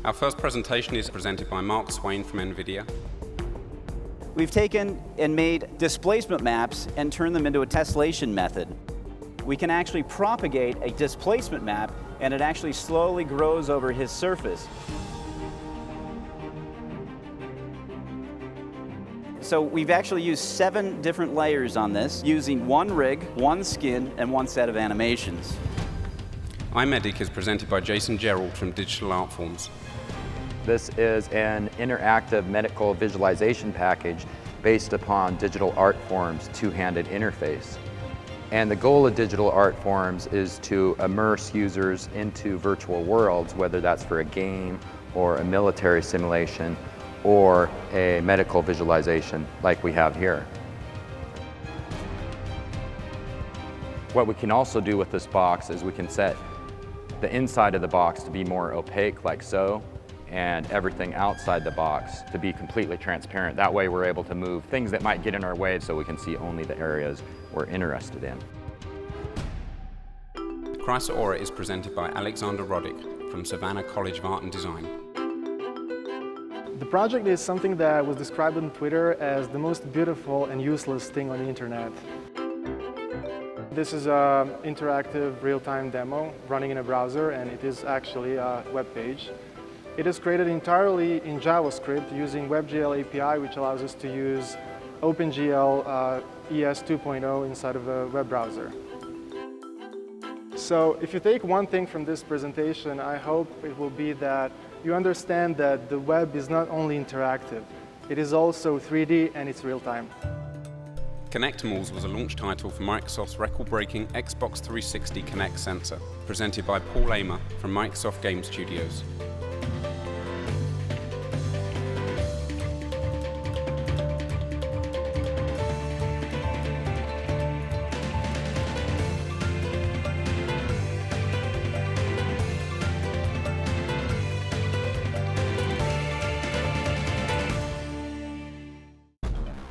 Our first presentation is presented by Swain from Nvidia. We've taken and made displacement maps and turned them into a tessellation method. We can actually propagate a displacement map, and it actually slowly grows over his surface. So we've actually used 7 different layers on this, using one rig, one skin, and one set of animations. iMedic is presented by Jason Gerald from Digital Artforms. This is an interactive medical visualization package based upon Digital Artforms' two-handed interface. And the goal of Digital Artforms is to immerse users into virtual worlds, whether that's for a game or a military simulation or a medical visualization like we have here. What we can also do with this box is we can set the inside of the box to be more opaque, like so, and everything outside the box to be completely transparent. That way we're able to move things that might get in our way so we can see only the areas we're interested in. CrossAura is presented by Alexander Roddick from Savannah College of Art and Design. The project is something that was described on Twitter as the most beautiful and useless thing on the internet. This is an interactive real-time demo running in a browser, and it is actually a web page. It is created entirely in JavaScript using WebGL API, which allows us to use OpenGL ES 2.0 inside of a web browser. So if you take one thing from this presentation, I hope it will be that you understand that the web is not only interactive, it is also 3D and it's real-time. Kinectimals was a launch title for Microsoft's record-breaking Xbox 360 Kinect sensor, presented by Paul Amer from Microsoft Game Studios.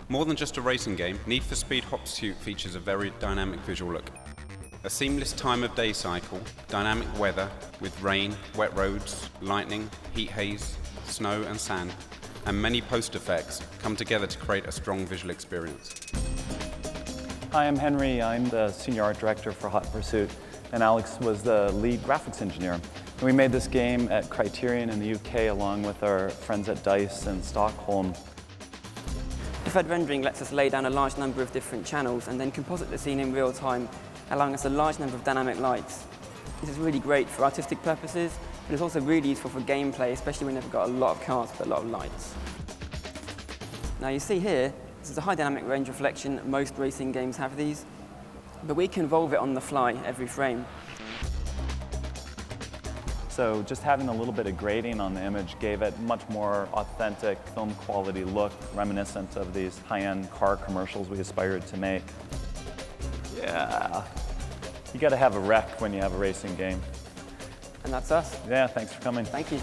More than just a racing game, Need for Speed Hot Pursuit features a very dynamic visual look. A seamless time of day cycle, dynamic weather with rain, wet roads, lightning, heat haze, snow and sand, and many post effects come together to create a strong visual experience. Hi, I'm Henry. I'm the Senior Art Director for Hot Pursuit, and Alex was the lead graphics engineer. And we made this game at Criterion in the UK along with our friends at DICE in Stockholm. Preferred rendering lets us lay down a large number of different channels and then composite the scene in real time, allowing us a large number of dynamic lights. This is really great for artistic purposes, but it's also really useful for gameplay, especially when you've got a lot of cars with a lot of lights. Now you see here, this is a high dynamic range reflection. Most racing games have these, but we can evolve it on the fly every frame. So just having a little bit of grading on the image gave it much more authentic film quality look, reminiscent of these high-end car commercials we aspired to make. Yeah, you got to have a wreck when you have a racing game. And that's us. Yeah, thanks for coming. Thank you.